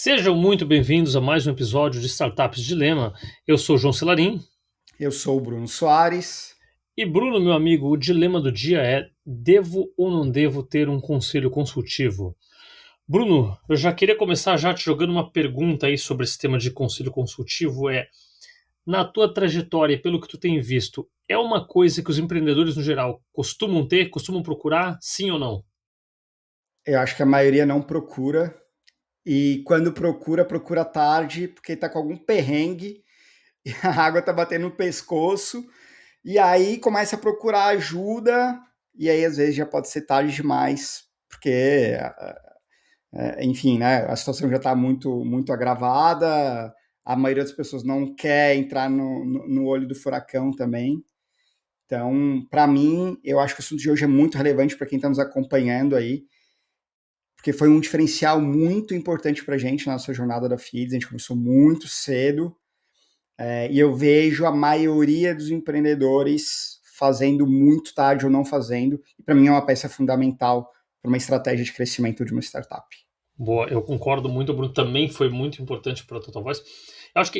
Sejam muito bem-vindos a mais um episódio de Startups Dilema. Eu sou o João Celarim. Eu sou o Bruno Soares. E Bruno, meu amigo, o dilema do dia é: devo ou não devo ter um conselho consultivo? Bruno, eu já queria começar já te jogando uma pergunta aí sobre esse tema de conselho consultivo. Na tua trajetória, pelo que tu tem visto, é uma coisa que os empreendedores no geral costumam ter, costumam procurar, sim ou não? Eu acho que a maioria não procura. E quando procura, procura tarde, porque está com algum perrengue e a água está batendo no pescoço. E aí começa a procurar ajuda, e aí às vezes já pode ser tarde demais, porque, enfim, né, a situação já está muito, muito agravada, a maioria das pessoas não quer entrar no olho do furacão também. Então, para mim, eu acho que o assunto de hoje é muito relevante para quem está nos acompanhando aí, porque foi um diferencial muito importante para a gente na nossa jornada da Feeds. A gente começou muito cedo, e eu vejo a maioria dos empreendedores fazendo muito tarde ou não fazendo, e para mim é uma peça fundamental para uma estratégia de crescimento de uma startup. Boa, eu concordo muito, Bruno, também foi muito importante para a Total Voice. Eu acho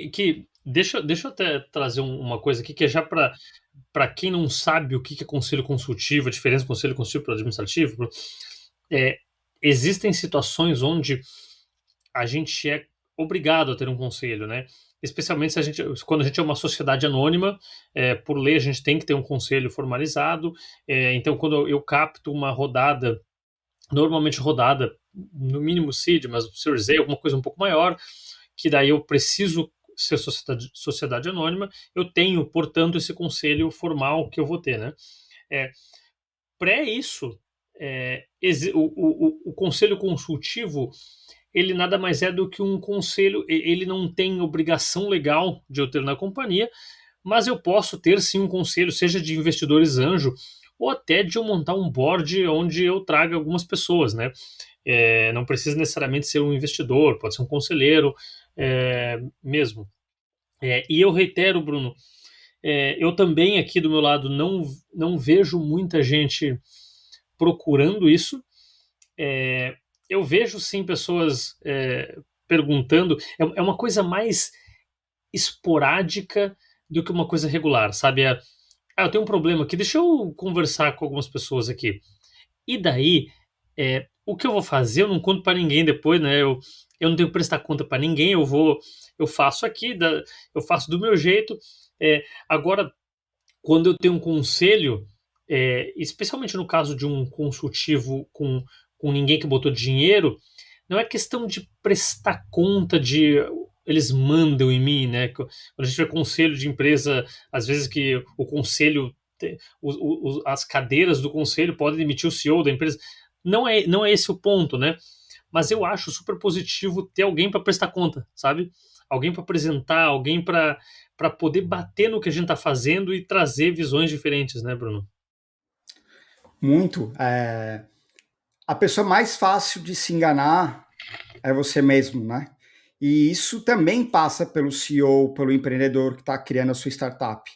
deixa eu até trazer uma coisa aqui que é já para quem não sabe o que é conselho consultivo, a diferença do conselho consultivo para o administrativo. É, existem situações onde a gente é obrigado a ter um conselho, né? Especialmente quando a gente é uma sociedade anônima, por lei a gente tem que ter um conselho formalizado. Então, quando eu capto uma rodada, normalmente rodada no mínimo seed, mas Series A, alguma coisa um pouco maior, que daí eu preciso ser sociedade anônima, eu tenho, portanto, esse conselho formal que eu vou ter, né? É, Pré isso, o conselho consultivo, ele nada mais é do que um conselho, ele não tem obrigação legal de eu ter na companhia, mas eu posso ter sim um conselho, seja de investidores anjo, ou até de eu montar um board onde eu traga algumas pessoas, né? Não precisa necessariamente ser um investidor, pode ser um conselheiro mesmo. E eu reitero, Bruno, eu também aqui do meu lado não vejo muita gente procurando isso. Eu vejo sim pessoas perguntando, é uma coisa mais esporádica do que uma coisa regular, sabe? Eu tenho um problema aqui, deixa eu conversar com algumas pessoas aqui. E daí, o que eu vou fazer, eu não conto para ninguém depois, né? Eu não tenho que prestar conta para ninguém, eu faço aqui, eu faço do meu jeito. Agora, quando eu tenho um conselho, especialmente no caso de um consultivo com ninguém que botou dinheiro, não é questão de prestar conta de eles mandam em mim, né? Quando a gente vê conselho de empresa, às vezes que o conselho, as cadeiras do conselho podem demitir o CEO da empresa. Não é esse o ponto, né? Mas eu acho super positivo ter alguém para prestar conta, sabe? Alguém para apresentar, alguém para poder bater no que a gente está fazendo e trazer visões diferentes, né, Bruno? Muito. A pessoa mais fácil de se enganar é você mesmo, né? E isso também passa pelo CEO, pelo empreendedor que está criando a sua startup.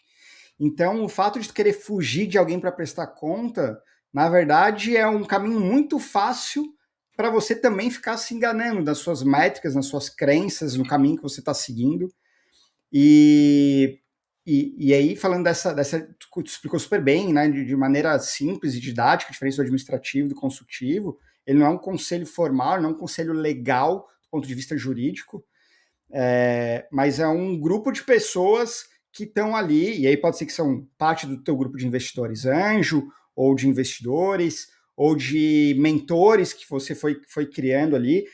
Então, o fato de querer fugir de alguém para prestar conta, na verdade, é um caminho muito fácil para você também ficar se enganando nas suas métricas, nas suas crenças, no caminho que você está seguindo. E, e aí, falando tu explicou super bem, né, de maneira simples e didática, a diferença do administrativo e do consultivo. Ele não é um conselho formal, não é um conselho legal do ponto de vista jurídico, mas é um grupo de pessoas que estão ali, e aí pode ser que são parte do teu grupo de investidores anjo, ou de investidores, ou de mentores que você foi criando ali.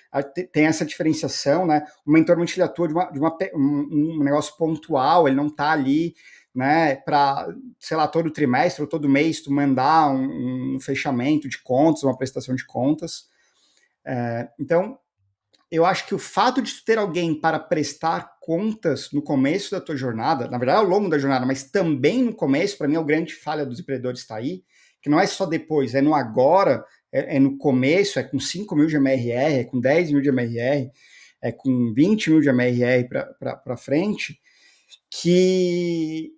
Tem essa diferenciação, né? O mentor ele atua um negócio pontual, ele não está ali, né, para, sei lá, todo trimestre ou todo mês tu mandar um fechamento de contas, uma prestação de contas. Então, eu acho que o fato de ter alguém para prestar contas no começo da tua jornada, na verdade ao longo da jornada, mas também no começo, para mim é o grande falha dos empreendedores está aí, que não é só depois, é no agora, é no começo, é com 5 mil de MRR, é com 10 mil de MRR, é com 20 mil de MRR para frente, que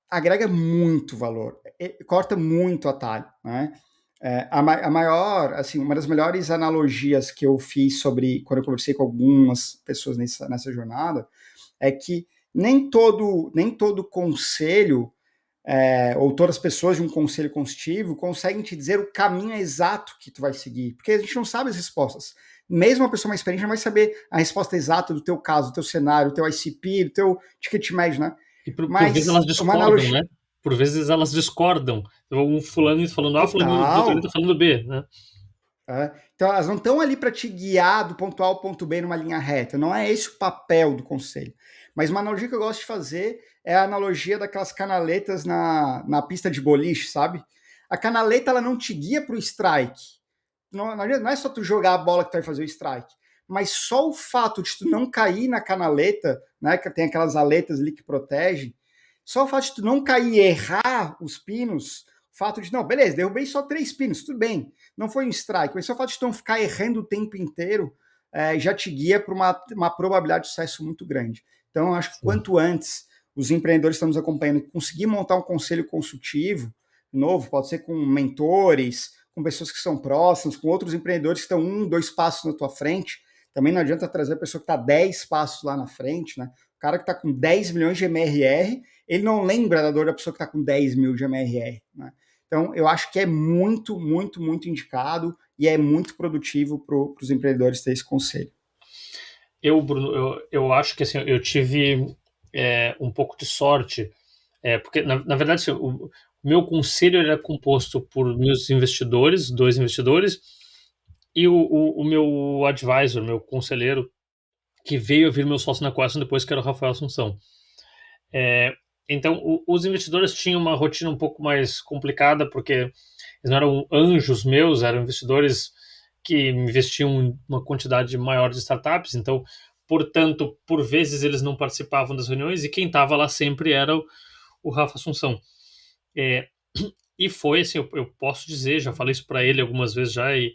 agrega muito valor, corta muito atalho, né? A maior, assim, uma das melhores analogias que eu fiz sobre quando eu conversei com algumas pessoas nessa jornada é que nem todo conselho ou todas as pessoas de um conselho consultivo conseguem te dizer o caminho exato que tu vai seguir, porque a gente não sabe as respostas. Mesmo uma pessoa mais experiente não vai saber a resposta exata do teu caso, do teu cenário, do teu ICP, do teu ticket médio, né? E por vezes elas Mas uma discordam, analogia né? Por vezes elas discordam. Um fulano falando A, fulano de outro total. tá falando B, né? Então, elas não estão ali para te guiar do ponto A ao ponto B numa linha reta. Não é esse o papel do conselho. Mas uma analogia que eu gosto de fazer é a analogia daquelas canaletas na pista de boliche, sabe? A canaleta ela não te guia para o strike. Não é só tu jogar a bola que tu vai fazer o strike. Mas só o fato de tu não cair na canaleta, né, que tem aquelas aletas ali que protegem, só o fato de tu não cair e errar os pinos, o fato de, não, beleza, derrubei só 3 pinos, tudo bem, não foi um strike, mas só o fato de tu não ficar errando o tempo inteiro já te guia para uma probabilidade de sucesso muito grande. Então, eu acho que Sim. quanto antes os empreendedores que estão nos acompanhando conseguir montar um conselho consultivo, novo, pode ser com mentores, com pessoas que são próximas, com outros empreendedores que estão 1, 2 passos na tua frente. Também não adianta trazer a pessoa que está 10 passos lá na frente, né? O cara que está com 10 milhões de MRR, ele não lembra da dor da pessoa que está com 10 mil de MRR, né? Então, eu acho que é muito, muito, muito indicado e é muito produtivo para os empreendedores ter esse conselho. Bruno, eu acho que assim, eu tive um pouco de sorte, porque na verdade assim, o meu conselho era composto por meus investidores, 2 investidores, e o meu advisor, meu conselheiro, que veio a vir meu sócio na Queston depois, que era o Rafael Assunção. É, então, os investidores tinham uma rotina um pouco mais complicada, porque eles não eram anjos meus, eram investidores que investiam uma quantidade maior de startups, então, portanto, por vezes eles não participavam das reuniões e quem estava lá sempre era o Rafa Assunção. É, e foi assim, eu posso dizer, já falei isso para ele algumas vezes já, e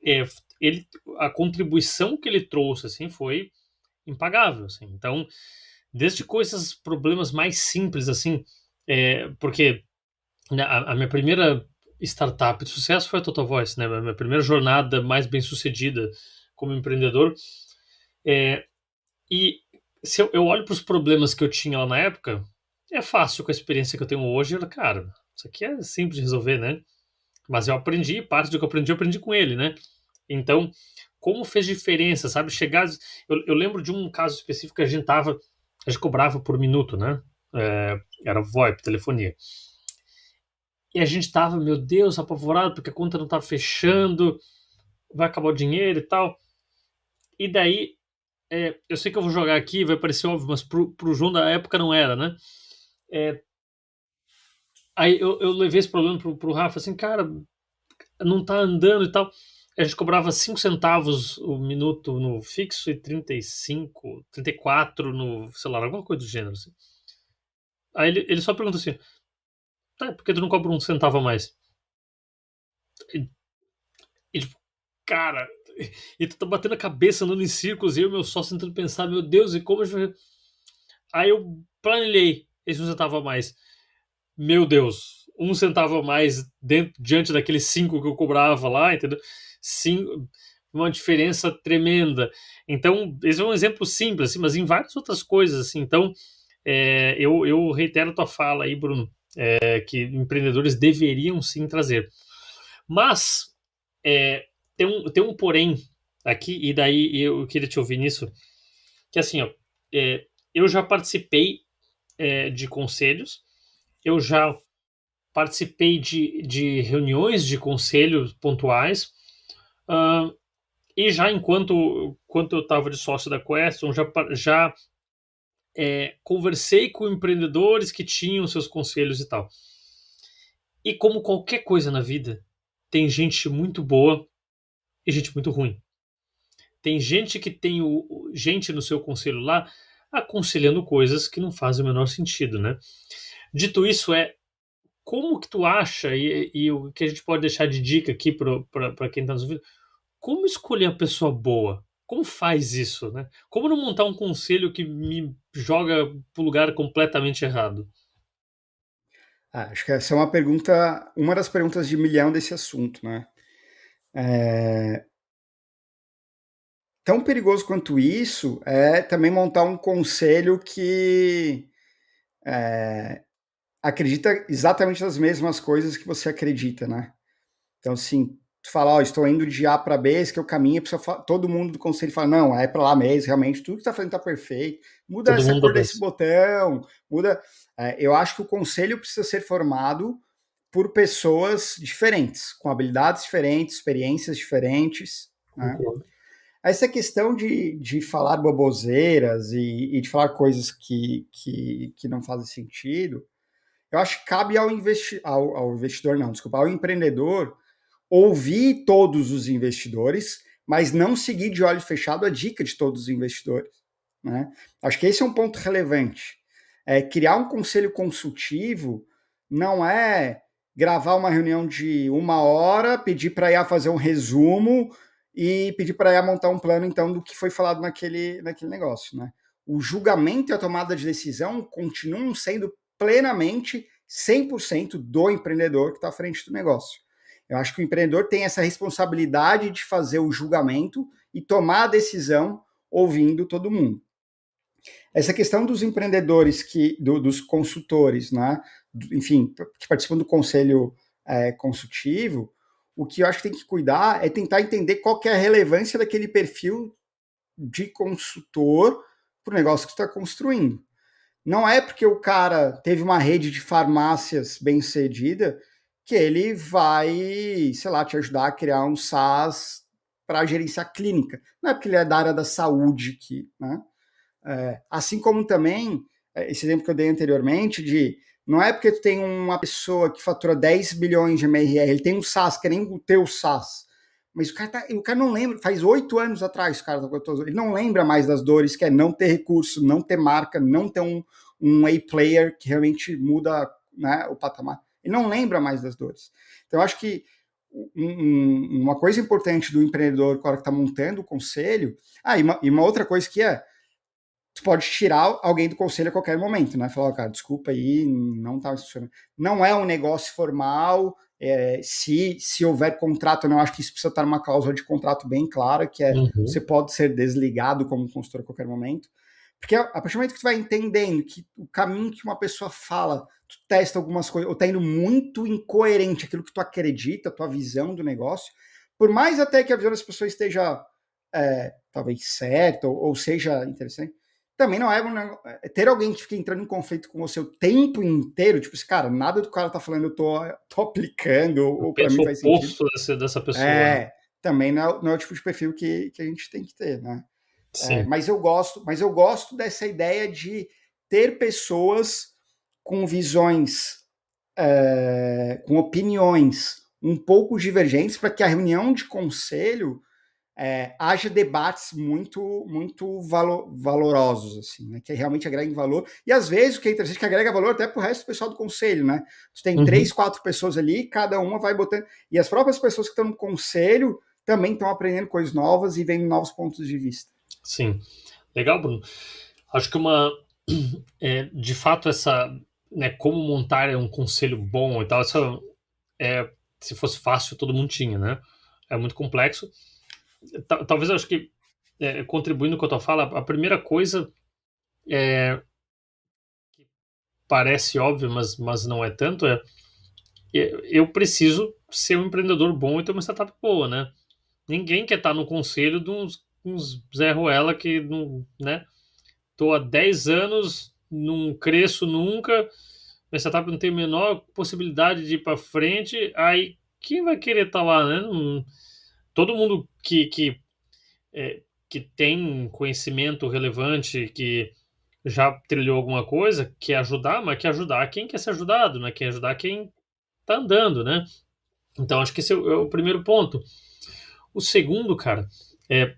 é, ele, a contribuição que ele trouxe assim foi impagável, assim. Então, desde coisas, problemas mais simples, assim, porque né, a minha primeira startup de sucesso foi a Total Voice, né? A minha primeira jornada mais bem sucedida como empreendedor. É, e se eu olho para os problemas que eu tinha lá na época, é fácil com a experiência que eu tenho hoje. Cara, isso aqui é simples de resolver, né? Mas eu aprendi, parte do que eu aprendi com ele, né? Então, como fez diferença, sabe? Chegar. Eu lembro de um caso específico que a gente cobrava por minuto, né? Era VoIP, telefonia. E a gente tava, meu Deus, apavorado porque a conta não tava fechando, vai acabar o dinheiro e tal. E daí, eu sei que eu vou jogar aqui, vai parecer óbvio, mas pro João da época não era, né? É, aí eu levei esse problema pro Rafa, assim, cara, não tá andando e tal. A gente cobrava 5 centavos o minuto no fixo e 35, 34 no celular, alguma coisa do gênero. Assim. Aí ele só pergunta assim: tá, por que tu não cobra um centavo a mais? E, tipo, cara, e tu tá batendo a cabeça andando em círculos e eu e meu sócio tentando pensar: meu Deus, e como a gente vai. Aí eu planejei esse um centavo a mais. Meu Deus, um centavo a mais diante daqueles 5 que eu cobrava lá, entendeu? Cinco, uma diferença tremenda. Então, esse é um exemplo simples, assim, mas em várias outras coisas, assim. Então, eu reitero a tua fala aí, Bruno, que empreendedores deveriam sim trazer. Mas, tem um porém aqui, e daí eu queria te ouvir nisso, que assim, ó, eu já participei de conselhos, eu já participei de reuniões de conselhos pontuais, uh, e já enquanto eu estava de sócio da Queston, já conversei com empreendedores que tinham seus conselhos e tal. E como qualquer coisa na vida, tem gente muito boa e gente muito ruim. Tem gente que tem gente no seu conselho lá aconselhando coisas que não fazem o menor sentido, né? Dito isso, como que tu acha, e o que a gente pode deixar de dica aqui para quem está nos ouvindo, como escolher a pessoa boa? Como faz isso, né? Como não montar um conselho que me joga para o lugar completamente errado? Acho que essa é uma das perguntas de milhão desse assunto, né? Tão perigoso quanto isso é também montar um conselho que acredita exatamente nas mesmas coisas que você acredita, né? Então, assim, tu fala, ó, estou indo de A para B, esse que é o caminho, todo mundo do conselho fala, não, é para lá mesmo, realmente, tudo que tá fazendo tá perfeito, muda Todo essa mundo cor desse obedece. botão, muda. Eu acho que o conselho precisa ser formado por pessoas diferentes, com habilidades diferentes, experiências diferentes, né? Concordo. Essa questão de falar baboseiras e de falar coisas que não fazem sentido, eu acho que cabe ao investidor, não, desculpa, ao empreendedor ouvir todos os investidores, mas não seguir de olho fechado a dica de todos os investidores, né? Acho que esse é um ponto relevante. Criar um conselho consultivo não é gravar uma reunião de 1 hora, pedir para a IA fazer um resumo e pedir para a IA montar um plano, então, do que foi falado naquele negócio, né? O julgamento e a tomada de decisão continuam sendo plenamente 100% do empreendedor que está à frente do negócio. Eu acho que o empreendedor tem essa responsabilidade de fazer o julgamento e tomar a decisão ouvindo todo mundo. Essa questão dos empreendedores, dos consultores, né, enfim, que participam do conselho consultivo, o que eu acho que tem que cuidar é tentar entender qual que é a relevância daquele perfil de consultor para o negócio que está construindo. Não é porque o cara teve uma rede de farmácias bem sucedida que ele vai, sei lá, te ajudar a criar um SaaS para gerenciar clínica. Não é porque ele é da área da saúde que, né? Assim como também, esse exemplo que eu dei anteriormente, de não é porque tu tem uma pessoa que fatura 10 bilhões de MRR, ele tem um SaaS, que é nem o teu SaaS. Mas o cara não lembra, faz 8 anos atrás, o cara, ele não lembra mais das dores, que é não ter recurso, não ter marca, não ter um A-player que realmente muda, né, o patamar. Ele não lembra mais das dores. Então, eu acho que uma coisa importante do empreendedor, que está montando o conselho. E uma outra coisa que tu pode tirar alguém do conselho a qualquer momento, né? Falar, cara, desculpa aí, não tá funcionando. Não é um negócio formal. Se houver contrato, eu não acho que isso precisa estar numa cláusula de contrato bem clara, que você Uhum. pode ser desligado como consultor a qualquer momento. Porque a partir do momento que tu vai entendendo que o caminho que uma pessoa fala, tu testa algumas coisas, ou tá indo muito incoerente aquilo que tu acredita, a tua visão do negócio, por mais até que a visão das pessoas esteja talvez certa, ou seja interessante, também não é ter alguém que fica entrando em conflito com você o tempo inteiro, tipo assim, cara, nada do cara tá falando tô aplicando, ou para mim Penso faz sentido. oposto dessa pessoa, né? Também não é o tipo de perfil que a gente tem que ter, né? Sim. Mas eu gosto dessa ideia de ter pessoas com visões, com opiniões um pouco divergentes, para que a reunião de conselho haja debates muito valorosos, assim, né, que realmente agreguem valor. E às vezes o que é interessante é que agrega valor até para o resto do pessoal do conselho, né? Tu tem Uhum. 3, 4 pessoas ali, cada uma vai botando. E as próprias pessoas que estão no conselho também estão aprendendo coisas novas e vendo novos pontos de vista. Sim. Legal, Bruno. Acho que de fato, né, como montar um conselho bom e tal, se fosse fácil, todo mundo tinha, né? É muito complexo. Talvez eu acho que, contribuindo com a tua fala, a primeira coisa que parece óbvio, mas não é tanto, eu preciso ser um empreendedor bom e ter uma startup boa, né? Ninguém quer estar no conselho de uns Zé Ruela que não, né? Tô há 10 anos, não cresço nunca, minha startup não tem a menor possibilidade de ir para frente, aí quem vai querer estar lá, né? Todo mundo que tem conhecimento relevante, que já trilhou alguma coisa, quer ajudar, mas quer ajudar quem quer ser ajudado, né? Quer ajudar quem tá andando, né? Então acho que esse é o primeiro ponto. O segundo, cara, é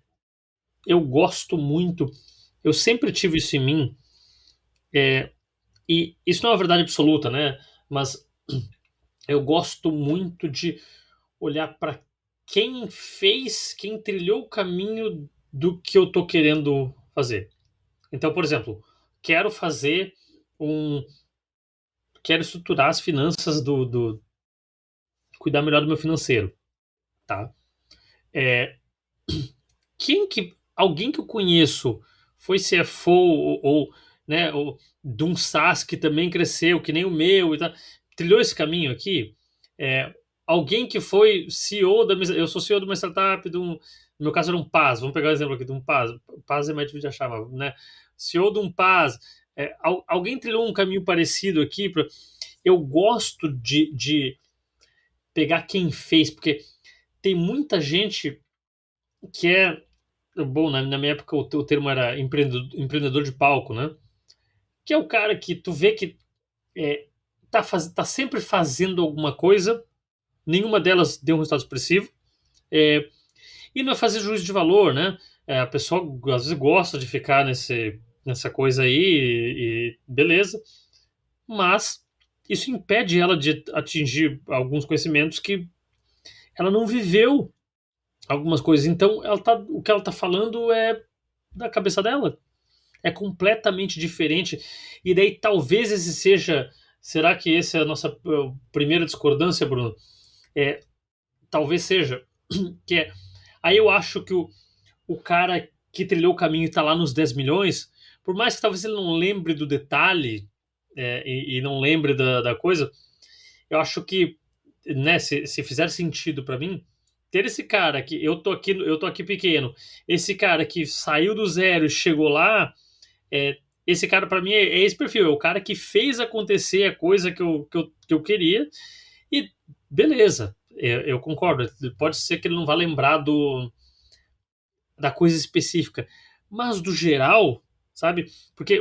eu gosto muito, eu sempre tive isso em mim, e isso não é uma verdade absoluta, né? Mas eu gosto muito de olhar para quem fez, quem trilhou o caminho do que eu tô querendo fazer. Então, por exemplo, quero fazer um quero estruturar as finanças cuidar melhor do meu financeiro, tá? É, alguém que eu conheço foi CFO né, ou de um SaaS que também cresceu, que nem o meu e tal, trilhou esse caminho aqui. É, alguém que foi CEO eu sou CEO de uma startup, no meu caso era um PaaS, vamos pegar o exemplo aqui de um PaaS. PaaS é mais difícil de achar, né? CEO de um PaaS. Alguém trilhou um caminho parecido aqui. Eu gosto de pegar quem fez, porque tem muita gente que é bom, na minha época o termo era empreendedor de palco, né? Que é o cara que tu vê que tá sempre fazendo alguma coisa, nenhuma delas deu um resultado expressivo, é, e não é fazer juízo de valor, né? A pessoa às vezes gosta de ficar nessa coisa aí, e beleza, mas isso impede ela de atingir alguns conhecimentos que ela não viveu algumas coisas. Então, o que ela tá falando é da cabeça dela. É completamente diferente. E daí talvez esse seja. Será que essa é a nossa primeira discordância, Bruno? É, talvez seja. Que é, aí eu acho que o cara que trilhou o caminho e está lá nos 10 milhões, por mais que talvez ele não lembre do detalhe e não lembre da coisa, eu acho que, né, se fizer sentido para mim, ter esse cara que eu tô aqui pequeno, esse cara que saiu do zero e chegou lá, é, esse cara para mim é esse perfil, é o cara que fez acontecer a coisa que eu queria e beleza, eu concordo. Pode ser que ele não vá lembrar da coisa específica, mas do geral, sabe? Porque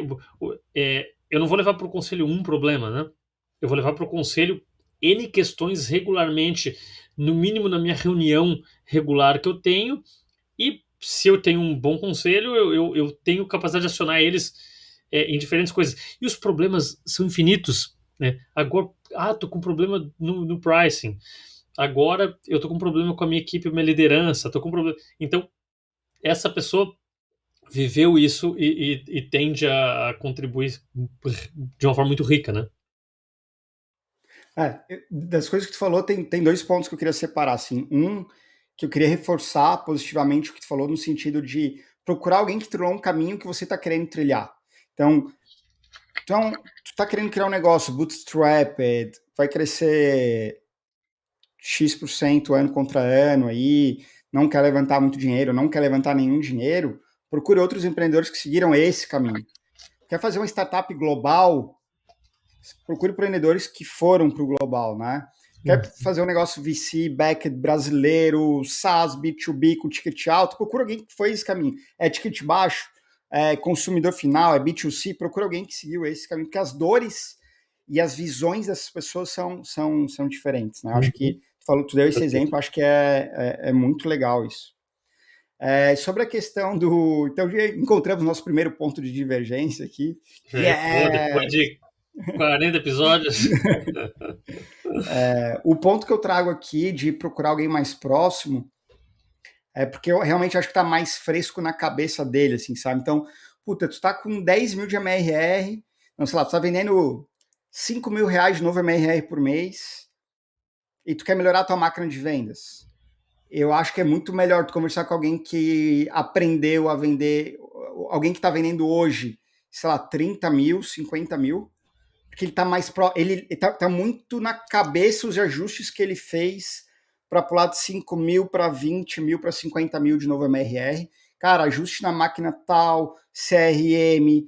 eu não vou levar para o conselho um problema, né? Eu vou levar para o conselho N questões regularmente, no mínimo na minha reunião regular que eu tenho, e se eu tenho um bom conselho, eu tenho capacidade de acionar eles em diferentes coisas. E os problemas são infinitos, né? Agora, tô com problema no pricing. Agora eu tô com problema com a minha equipe, minha liderança, tô com problema. Então, essa pessoa viveu isso e tende a contribuir de uma forma muito rica, né? Das coisas que tu falou, tem dois pontos que eu queria separar, assim. Um, que eu queria reforçar positivamente o que tu falou, no sentido de procurar alguém que trilhou um caminho que você está querendo trilhar. Então, tu tá querendo criar um negócio bootstrapped, vai crescer X% ano contra ano aí, não quer levantar muito dinheiro, não quer levantar nenhum dinheiro, procure outros empreendedores que seguiram esse caminho. Quer fazer uma startup global, procure empreendedores que foram para o global, né? Quer fazer um negócio VC, backed brasileiro, SaaS, B2B com ticket alto, procura alguém que foi esse caminho. É ticket baixo, é consumidor final, é B2C, procura alguém que seguiu esse caminho, porque as dores e as visões dessas pessoas são diferentes, né? Acho que tu deu esse exemplo, acho que é muito legal isso. Sobre a questão do... Então, já encontramos nosso primeiro ponto de divergência aqui. Depois de 40 episódios. O ponto que eu trago aqui de procurar alguém mais próximo é porque eu realmente acho que tá mais fresco na cabeça dele, assim, sabe? Então, puta, tu tá com 10 mil de MRR, não sei lá, tu tá vendendo 5 mil reais de novo MRR por mês e tu quer melhorar a tua máquina de vendas. Eu acho que é muito melhor tu conversar com alguém que aprendeu a vender, alguém que tá vendendo hoje, sei lá, 30 mil, 50 mil, porque ele tá mais ele tá muito na cabeça os ajustes que ele fez para pular de 5 mil para 20 mil para 50 mil de novo MRR. Cara, ajuste na máquina tal, CRM,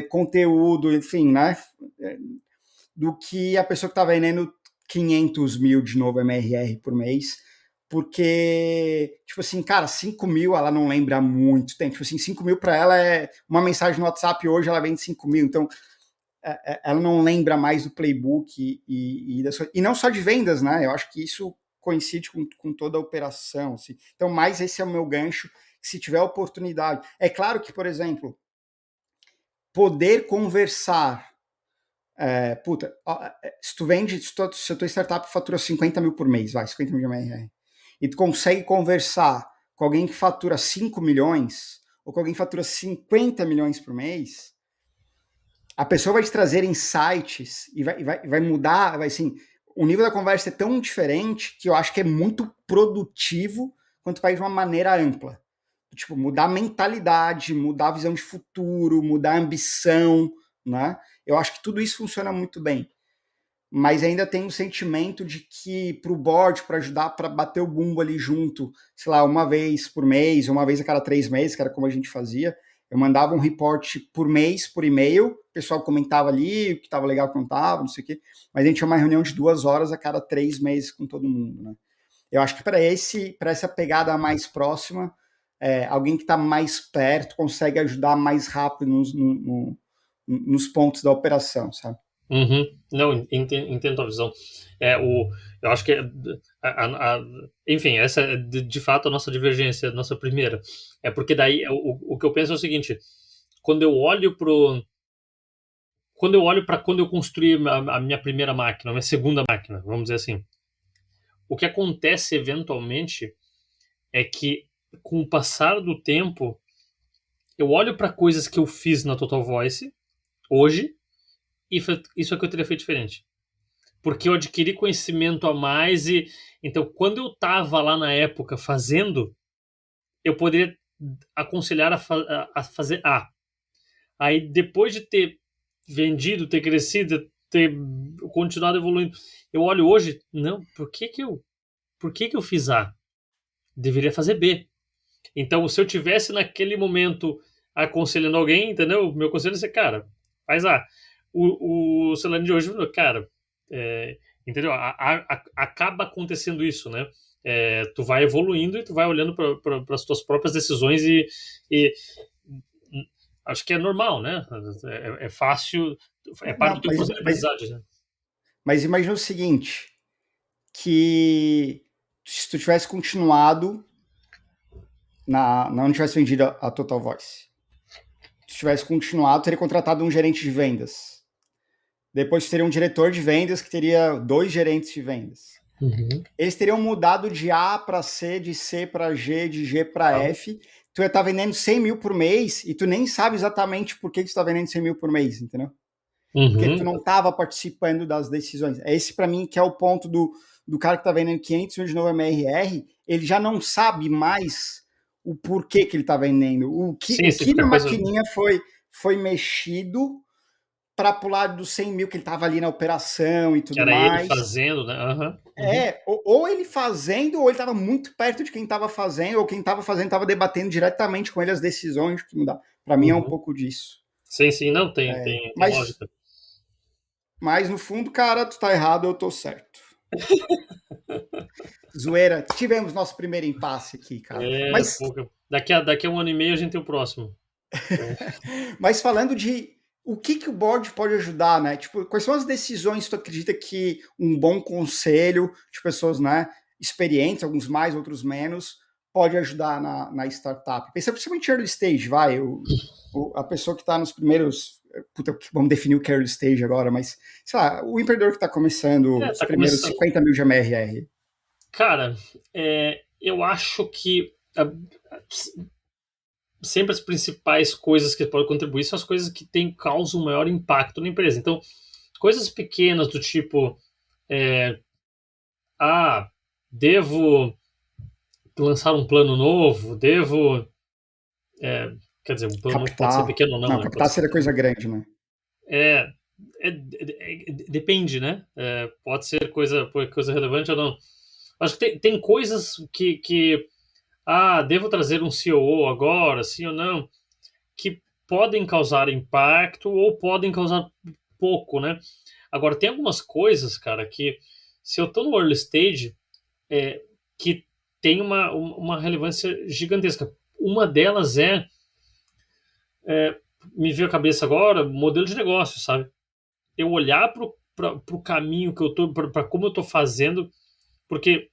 conteúdo, enfim, né? Do que a pessoa que tá vendendo 500 mil de novo MRR por mês. Porque, tipo assim, cara, 5 mil ela não lembra muito. Tem, tipo assim, 5 mil para ela é uma mensagem no WhatsApp hoje, ela vende 5 mil. Então, ela não lembra mais do playbook e não só de vendas, né? Eu acho que isso coincide com toda a operação. Assim. Então, mais esse é o meu gancho, se tiver oportunidade. É claro que, por exemplo, poder conversar. Se tu vende, se a tua startup fatura 50 mil por mês, 50 mil de MRR, e tu consegue conversar com alguém que fatura 5 milhões, ou com alguém que fatura 50 milhões por mês, a pessoa vai te trazer insights e vai mudar, vai assim, o nível da conversa é tão diferente que eu acho que é muito produtivo quando vai de uma maneira ampla. Tipo, mudar a mentalidade, mudar a visão de futuro, mudar a ambição, né? Eu acho que tudo isso funciona muito bem. Mas ainda tem um sentimento de que para o board, para ajudar, para bater o bumbo ali junto, sei lá, uma vez por mês, uma vez a cada 3 meses, que era como a gente fazia, eu mandava um report por mês, por e-mail, o pessoal comentava ali o que estava legal, o que não estava, não sei o quê, mas a gente tinha uma reunião de 2 horas a cada 3 meses com todo mundo, né? Eu acho que para essa pegada mais próxima, alguém que está mais perto consegue ajudar mais rápido nos pontos da operação, sabe? Uhum. Não, entendo a visão. Eu acho que, enfim, essa é de fato a nossa divergência, a nossa primeira. É porque daí o que eu penso é o seguinte: quando eu olho para quando eu construí a minha primeira máquina, a minha segunda máquina, vamos dizer assim, o que acontece eventualmente é que com o passar do tempo, eu olho para coisas que eu fiz na Total Voice hoje e isso é que eu teria feito diferente. Porque eu adquiri conhecimento a mais e então quando eu estava lá na época fazendo, eu poderia aconselhar a fazer A. Aí depois de ter vendido, ter crescido, ter continuado evoluindo, eu olho hoje, não, por que que eu fiz A? Deveria fazer B. Então, se eu tivesse naquele momento aconselhando alguém, entendeu? Meu conselho é ser, cara, faz A. O Celane de hoje falou, cara, entendeu? Acaba acontecendo isso, né? Tu vai evoluindo e tu vai olhando para as tuas próprias decisões e acho que é normal, né? É fácil, é parte do Não, teu processo de aprendizagem, né? mas imagina o seguinte, que se tu tivesse continuado não tivesse vendido a Total Voice, se tu tivesse continuado, teria contratado um gerente de vendas. Depois teria um diretor de vendas que teria 2 gerentes de vendas. Uhum. Eles teriam mudado de A para C, de C para G, de G para F. Tu ia estar vendendo 100 mil por mês e tu nem sabe exatamente por que tu está vendendo 100 mil por mês, entendeu? Porque tu Uhum. não estava participando das decisões. Esse, para mim, que é o ponto do cara que está vendendo 500 mil de novo MRR, ele já não sabe mais o porquê que ele está vendendo. Sim, O sim, que porque na a coisa. maquininha foi mexido para pular dos 100 mil que ele estava ali na operação e Que tudo era ele mais. fazendo, né? Uhum. Uhum. Ou ele fazendo, ou ele estava muito perto de quem estava fazendo, ou quem estava fazendo estava debatendo diretamente com ele as decisões que mudar. Para mim é um Uhum. pouco disso. Sim, sim, não, tem Mas, lógica. mas no fundo, cara, tu tá errado, eu tô certo. Zoeira, tivemos nosso primeiro impasse aqui, cara. Mas, Daqui a um ano e meio a gente tem o próximo. mas falando de o que o board pode ajudar, né? Tipo, quais são as decisões que tu acredita que um bom conselho de pessoas, né, experientes, alguns mais, outros menos, pode ajudar na startup? Pensa principalmente em early stage, vai. A pessoa que está nos primeiros. Puta, vamos definir o que é early stage agora, mas, sei lá, o empreendedor que está começando os Tá primeiros começando. 50 mil de MRR. Cara, eu acho que sempre as principais coisas que podem contribuir são as coisas que causam um maior impacto na empresa. Então, coisas pequenas do tipo, é, devo lançar um plano novo, é, quer dizer, um plano novo pode ser Captar. pequeno ou não, Não, né? Pode captar ser, seria coisa grande, né? é, depende, né? Pode ser coisa relevante ou não. Acho que tem coisas devo trazer um COO agora, sim ou não, que podem causar impacto ou podem causar pouco, né? Agora, tem algumas coisas, cara, que se eu tô no early stage, que tem uma relevância gigantesca. Uma delas me veio à cabeça agora, modelo de negócio, sabe? Eu olhar para o caminho que eu tô, para como eu tô fazendo, porque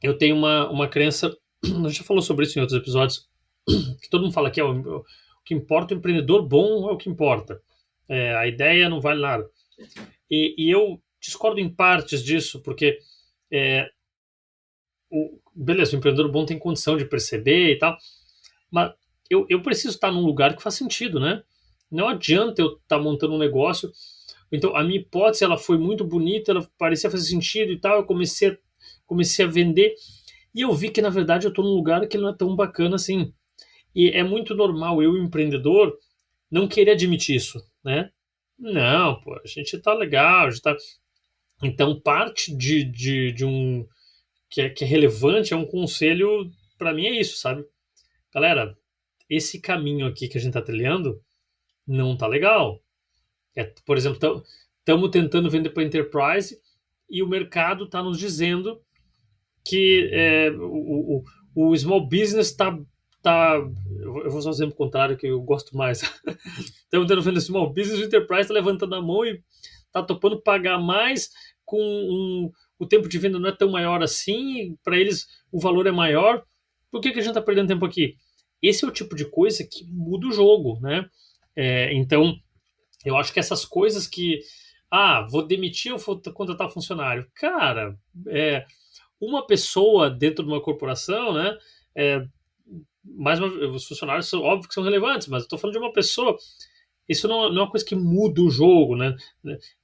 eu tenho uma crença, a gente já falou sobre isso em outros episódios, que todo mundo fala que o que importa, o empreendedor bom é o que importa. A ideia não vale nada. E eu discordo em partes disso, porque beleza, o empreendedor bom tem condição de perceber e tal, mas eu preciso estar num lugar que faz sentido, né? Não adianta eu estar montando um negócio. Então, a minha hipótese, ela foi muito bonita, ela parecia fazer sentido e tal, eu comecei a vender, e eu vi que, na verdade, eu estou num lugar que não é tão bacana assim. E é muito normal eu, empreendedor, não querer admitir isso, né? Não, pô, a gente tá legal, a gente tá... Então, parte de um que é relevante, é um conselho, para mim é isso, sabe? Galera, esse caminho aqui que a gente tá trilhando não tá legal. Por exemplo, estamos tentando vender para enterprise e o mercado está nos dizendo que o small business está. Eu vou usar o exemplo contrário que eu gosto mais. Estamos tentando vender small business, o enterprise está levantando a mão e está topando pagar mais com o tempo de venda não é tão maior assim, para eles o valor é maior. Por que a gente está perdendo tempo aqui? Esse é o tipo de coisa que muda o jogo, né? Então, eu acho que essas coisas que, vou demitir ou vou contratar funcionário. Cara, é, uma pessoa dentro de uma corporação, né? É, os funcionários são óbvio que são relevantes, mas eu estou falando de uma pessoa. Isso não é uma coisa que muda o jogo, né?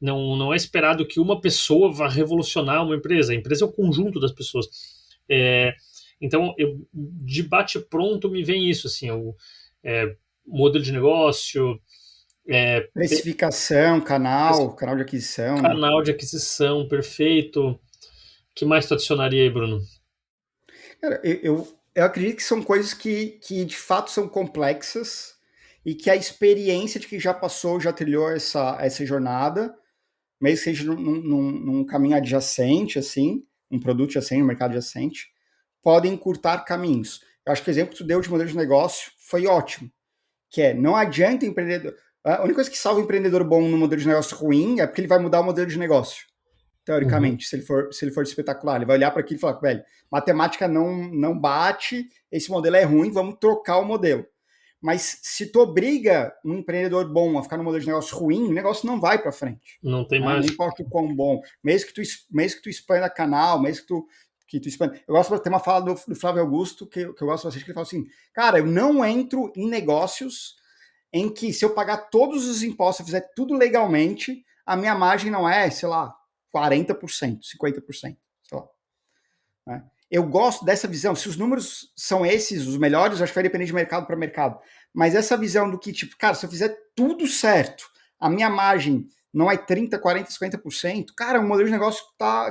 Não é esperado que uma pessoa vá revolucionar uma empresa. A empresa é o conjunto das pessoas. É, então, de bate pronto me vem isso, assim, modelo de negócio, é, Precificação, canal de aquisição, né? canal de aquisição perfeito. O que mais tu adicionaria aí, Bruno? Cara, eu acredito que são coisas que de fato são complexas e que a experiência de quem já passou, já trilhou essa jornada, mesmo que seja num caminho adjacente, assim, um produto adjacente, um mercado adjacente, podem encurtar caminhos. Eu acho que o exemplo que tu deu de modelo de negócio foi ótimo, que é, não adianta o empreendedor... A única coisa que salva o empreendedor bom no modelo de negócio ruim é porque ele vai mudar o modelo de negócio. Uhum. Teoricamente, se ele for espetacular, ele vai olhar para aquilo e falar, velho, matemática não bate, esse modelo é ruim, vamos trocar o modelo. Mas se tu obriga um empreendedor bom a ficar no modelo de negócio ruim, o negócio não vai para frente. Não tem Né? Não mágica. importa o quão bom. Mesmo que tu expanda canal, mesmo que tu expanda. Eu gosto de ter uma fala do Flávio Augusto, que eu gosto bastante, que ele fala assim, cara, eu não entro em negócios em que se eu pagar todos os impostos, eu fizer tudo legalmente, a minha margem não é, sei lá, 40%, 50%, sei lá. Né? Eu gosto dessa visão. Se os números são esses, os melhores, eu acho que vai depender de mercado para mercado. Mas essa visão do que, tipo, cara, se eu fizer tudo certo, a minha margem não é 30, 40, 50%, cara, um modelo de negócio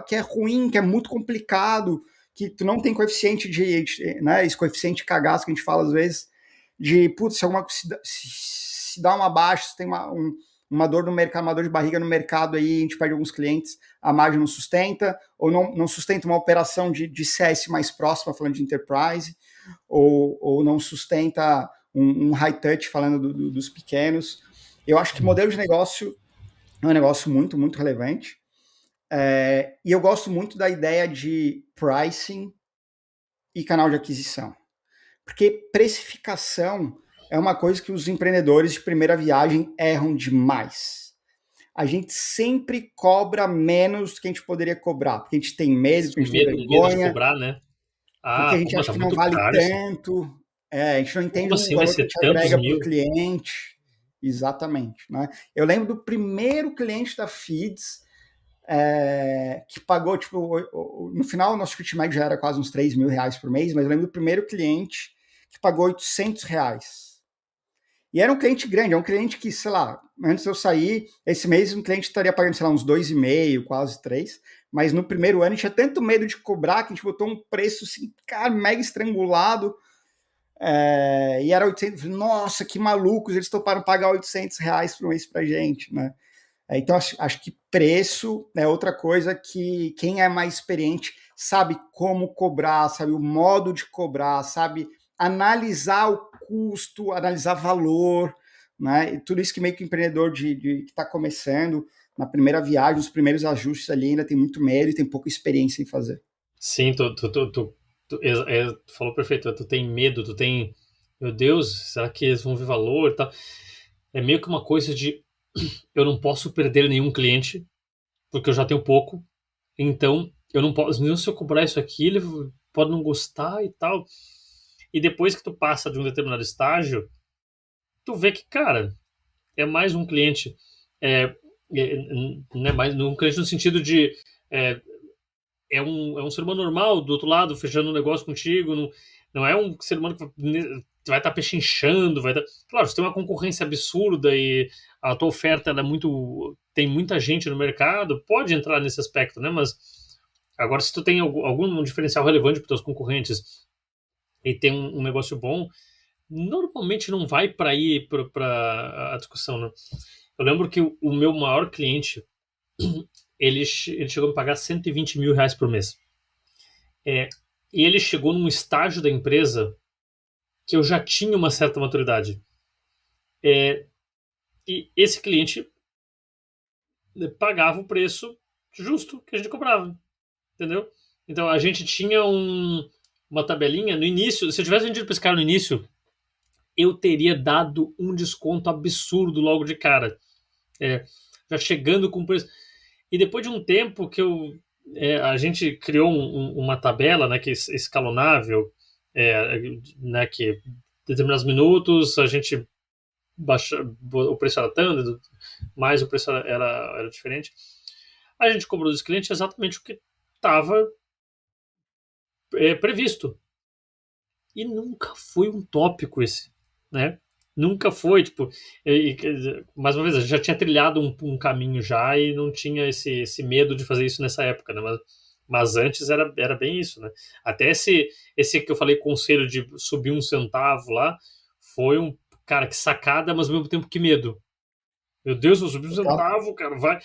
que é ruim, que é muito complicado, que tu não tem coeficiente né, esse coeficiente cagaço que a gente fala às vezes, de, putz, se dá uma baixa, se tem uma dor no mercado, uma dor de barriga no mercado aí, a gente perde alguns clientes, a margem não sustenta, ou não sustenta uma operação de CS mais próxima, falando de enterprise, ou não sustenta um high touch, falando dos pequenos. Eu acho que modelo de negócio é um negócio muito, muito relevante. E eu gosto muito da ideia de pricing e canal de aquisição. Porque precificação é uma coisa que os empreendedores de primeira viagem erram demais. A gente sempre cobra menos do que a gente poderia cobrar, porque a gente tem medo, porque a gente tem Medo de vergonha, cobrar, né? porque a Pô, gente mas acha tá que não muito vale caro isso. tanto, a gente não entende Como o assim vai valor que a ser gente tantos agrega para o mil? cliente. Exatamente. Né? Eu lembro do primeiro cliente da Feeds que pagou, tipo, no final o nosso ticket médio já era quase uns R$ 3.000 por mês, mas eu lembro do primeiro cliente que pagou R$ 800. E era um cliente grande, é um cliente que, sei lá, antes de eu sair, esse mês um cliente estaria pagando, sei lá, uns 2,5, quase 3. Mas no primeiro ano a gente tinha tanto medo de cobrar que a gente botou um preço assim, cara, mega estrangulado. E era 800. Nossa, que malucos, eles toparam pagar R$ 800 por mês pra gente, né? Então acho que preço é outra coisa que quem é mais experiente sabe como cobrar, sabe o modo de cobrar, sabe analisar o custo, analisar valor, né? E tudo isso que meio que o empreendedor que está começando, na primeira viagem, os primeiros ajustes ali, ainda tem muito medo e tem pouca experiência em fazer. Sim, tu falou perfeito. Tu tem medo, tu tem. Meu Deus, será que eles vão ver valor e tal? É meio que uma coisa de eu não posso perder nenhum cliente, porque eu já tenho pouco. Então, eu não posso. Mesmo se eu cobrar isso aqui, ele pode não gostar e tal. E depois que tu passa de um determinado estágio, tu vê que, cara, é mais um cliente, é, né, mais um cliente no sentido de é, é um ser humano normal do outro lado, fechando um negócio contigo, não é um ser humano que vai estar pechinchando, Claro, você tem uma concorrência absurda e a tua oferta ela é muito. Tem muita gente no mercado, pode entrar nesse aspecto, né? Mas agora, se tu tem algum diferencial relevante para os teus concorrentes e tem um negócio bom, normalmente não vai para aí para a discussão, né? Eu lembro que o meu maior cliente, ele chegou a me pagar 120 mil reais por mês. É, e ele chegou num estágio da empresa que eu já tinha uma certa maturidade. É, e esse cliente pagava o preço justo que a gente cobrava, entendeu? Então a gente tinha uma tabelinha no início. Se eu tivesse vendido para esse cara no início, eu teria dado um desconto absurdo logo de cara. É, já chegando com preço. E depois de um tempo que a gente criou uma tabela, né, que é escalonável, né, que determinados minutos a gente baixa, o preço era tanto, mais o preço era diferente. A gente cobrou dos clientes exatamente o que estava previsto. E nunca foi um tópico esse, né? Nunca foi, tipo, mais uma vez, a gente já tinha trilhado um caminho já e não tinha esse medo de fazer isso nessa época, né? Mas antes era bem isso, né? Até esse que eu falei, conselho de subir um centavo lá, foi um, cara, que sacada, mas ao mesmo tempo que medo. Meu Deus, eu subi um Total. centavo, cara,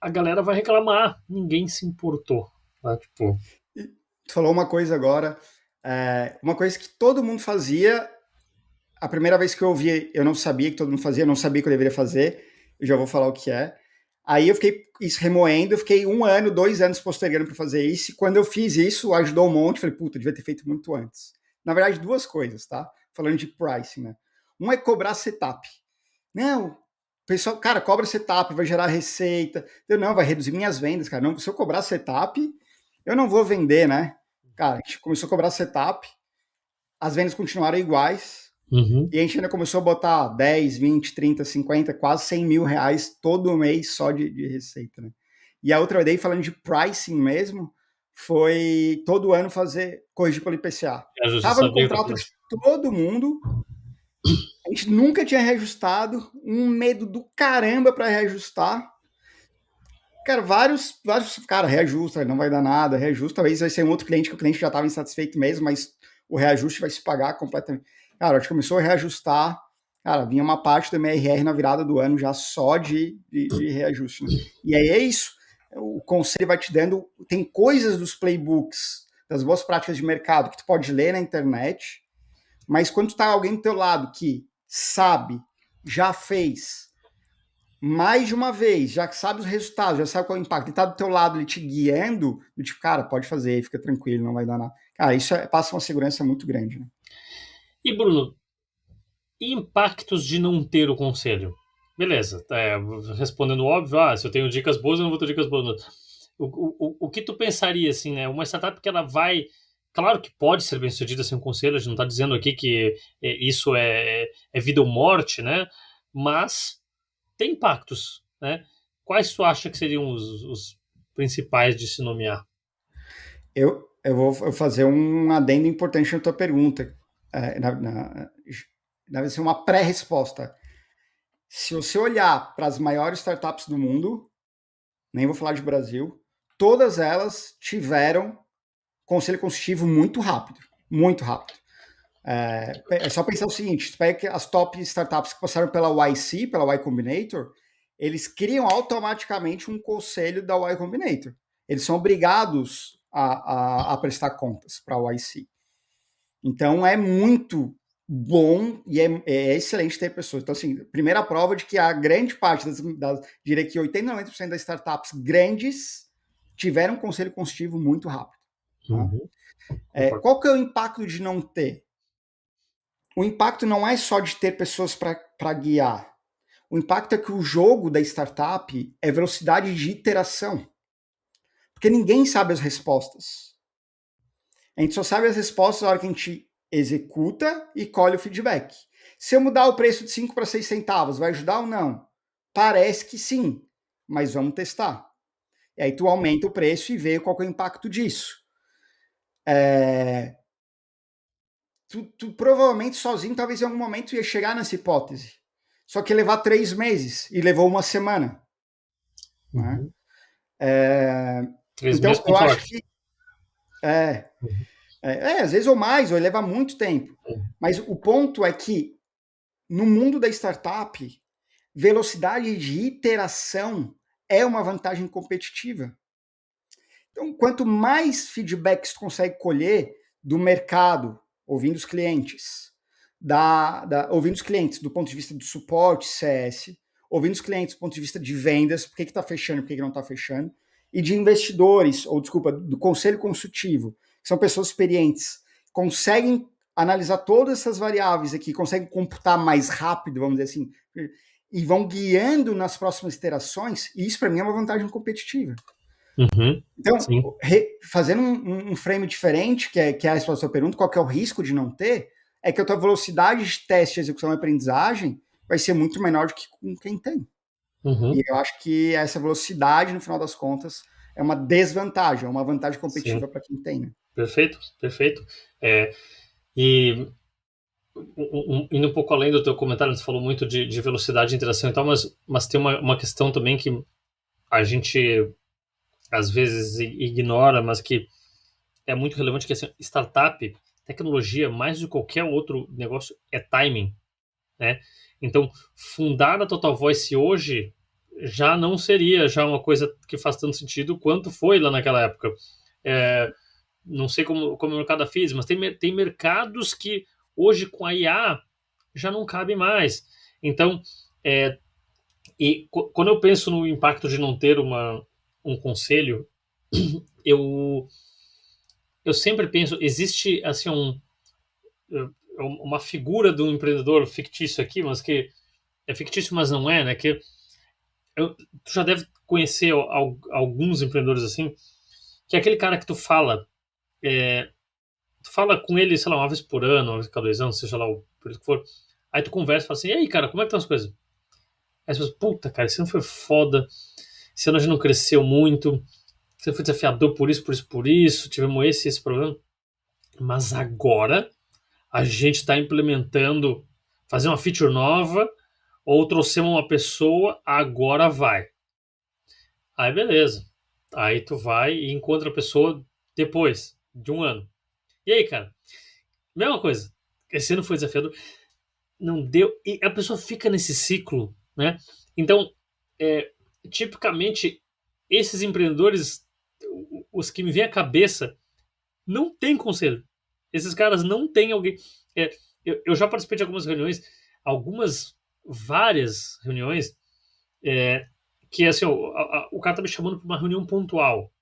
a galera vai reclamar. Ninguém se importou, tá? Tipo, E tu falou uma coisa agora, uma coisa que todo mundo fazia, a primeira vez que eu ouvi, eu não sabia que todo mundo fazia, eu não sabia que eu deveria fazer, eu já vou falar o que é. Aí eu fiquei isso remoendo, eu fiquei 1 ano, 2 anos postergando para fazer isso, e quando eu fiz isso, ajudou um monte, falei, puta, devia ter feito muito antes. Na verdade, duas coisas, tá? Falando de pricing, né? Um é cobrar setup. Não, o pessoal, cara, cobra setup, vai gerar receita. Eu, não, vai reduzir minhas vendas, cara. Não, se eu cobrar setup, eu não vou vender, né? Cara, a gente começou a cobrar setup, as vendas continuaram iguais, uhum. e a gente ainda começou a botar 10, 20, 30, 50, quase 100 mil reais todo mês só de receita, né? E a outra ideia, falando de pricing mesmo, foi todo ano fazer corrigir pelo IPCA. A gente Tava no sabia que contrato de todo mundo, a gente nunca tinha reajustado, um medo do caramba para reajustar. Cara, cara, reajusta, não vai dar nada, reajusta, talvez vai ser um outro cliente que o cliente já estava insatisfeito mesmo, mas o reajuste vai se pagar completamente. Cara, a gente começou a reajustar, cara, vinha uma parte do MRR na virada do ano já só de reajuste, né? E aí é isso, o conselho vai te dando, tem coisas dos playbooks, das boas práticas de mercado que tu pode ler na internet, mas quando tu tá alguém do teu lado que sabe, já fez, mais de uma vez, já sabe os resultados, já sabe qual é o impacto, ele está do teu lado, ele te guiando, do tipo, cara, pode fazer, fica tranquilo, não vai dar nada. Cara, isso passa uma segurança muito grande, né? E Bruno, impactos de não ter o conselho? Beleza, respondendo óbvio, se eu tenho dicas boas, eu não vou ter dicas boas. O que tu pensaria, assim, né? Uma startup que ela vai. Claro que pode ser bem sucedida sem um conselho, a gente não está dizendo aqui que isso é vida ou morte, né? Mas tem impactos, né? Quais tu acha que seriam os principais de se nomear? Eu vou fazer um adendo importante na tua pergunta. Deve ser uma pré-resposta. Se você olhar para as maiores startups do mundo, nem vou falar de Brasil, todas elas tiveram conselho consultivo muito rápido. Muito rápido. É só pensar o seguinte: você pega as top startups que passaram pela YC, pela Y Combinator, eles criam automaticamente um conselho da Y Combinator. Eles são obrigados a prestar contas para a YC. Então é muito bom e é excelente ter pessoas. Então, assim, primeira prova de que a grande parte diria que 80, 90% das startups grandes tiveram um conselho consultivo muito rápido. Tá? Uhum. Qual que é o impacto de não ter? O impacto não é só de ter pessoas para guiar. O impacto é que o jogo da startup é velocidade de iteração. Porque ninguém sabe as respostas. A gente só sabe as respostas na hora que a gente executa e colhe o feedback. Se eu mudar o preço de 5 para 6 centavos, vai ajudar ou não? Parece que sim, mas vamos testar. E aí tu aumenta o preço e vê qual é o impacto disso. Tu provavelmente sozinho, talvez em algum momento ia chegar nessa hipótese. Só que ia levar 3 meses e levou uma semana. Né? Uhum. 3 meses Então, com eu acho sorte. que Uhum. às vezes ou mais, ou leva muito tempo. Uhum. Mas o ponto é que no mundo da startup, velocidade de iteração é uma vantagem competitiva. Então, quanto mais feedbacks tu consegue colher do mercado, ouvindo os clientes, ouvindo os clientes do ponto de vista do suporte CS, ouvindo os clientes do ponto de vista de vendas, por que está fechando, por que não está fechando, e de investidores, ou desculpa, do conselho consultivo, que são pessoas experientes, conseguem analisar todas essas variáveis aqui, conseguem computar mais rápido, vamos dizer assim, e vão guiando nas próximas iterações, e isso para mim é uma vantagem competitiva. Uhum. Então, Sim. fazendo um frame diferente, que é a resposta à sua pergunta, qual que é o risco de não ter, é que a tua velocidade de teste, execução e aprendizagem vai ser muito menor do que com quem tem. Uhum. E eu acho que essa velocidade, no final das contas, é uma desvantagem, é uma vantagem competitiva Sim. para quem tem. Né? Perfeito, perfeito. E indo um pouco além do teu comentário, você falou muito de velocidade de interação e tal, mas tem uma questão também que a gente às vezes ignora, mas que é muito relevante, que é assim, startup, tecnologia, mais do que qualquer outro negócio, é timing, né? Então, fundar a Total Voice hoje já não seria já uma coisa que faz tanto sentido quanto foi lá naquela época. Não sei como o mercado da física, mas tem mercados que hoje com a IA já não cabe mais. Então, quando eu penso no impacto de não ter um conselho, eu, eu sempre penso, existe assim uma figura de um empreendedor fictício aqui, mas que é fictício, mas não é, né? Tu já deve conhecer alguns empreendedores assim, que é aquele cara que tu fala com ele, sei lá, uma vez por ano, uma vez a cada 2 anos, seja lá o período que for, aí tu conversa e fala assim, e aí, cara, como é que estão as coisas? Aí você fala, puta, cara, esse ano foi foda, esse ano a gente não cresceu muito, esse ano foi desafiador por isso, por isso, por isso, tivemos esse problema, mas agora a gente está implementando, fazer uma feature nova, ou trouxemos uma pessoa, agora vai. Aí beleza. Aí tu vai e encontra a pessoa depois de um ano. E aí, cara? Mesma coisa. Esse ano foi desafiador. Não deu. E a pessoa fica nesse ciclo, né? Então, é, tipicamente, esses empreendedores, os que me vêm à cabeça, não tem conselho. Esses caras não têm alguém. É, eu já participei de algumas reuniões, várias reuniões, é, que assim, o cara tá me chamando para uma reunião pontual,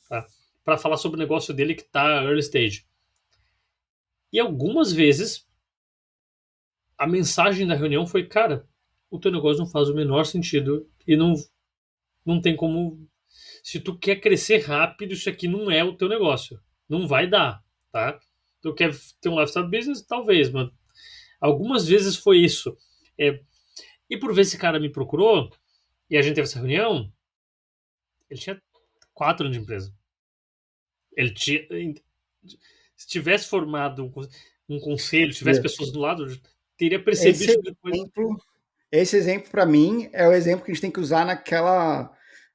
tá? Para falar sobre o negócio dele que tá early stage. E algumas vezes a mensagem da reunião foi, cara, o teu negócio não faz o menor sentido e não tem como. Se tu quer crescer rápido, isso aqui não é o teu negócio. Não vai dar, tá? Tu quer ter um lifestyle business? Talvez, mas algumas vezes foi isso. É, e por vezes esse cara me procurou e a gente teve essa reunião, ele tinha 4 anos de empresa. Ele tinha. Se tivesse formado um conselho, tivesse pessoas do lado, teria Esse percebido depois. exemplo, esse exemplo para mim é o exemplo que a gente tem que usar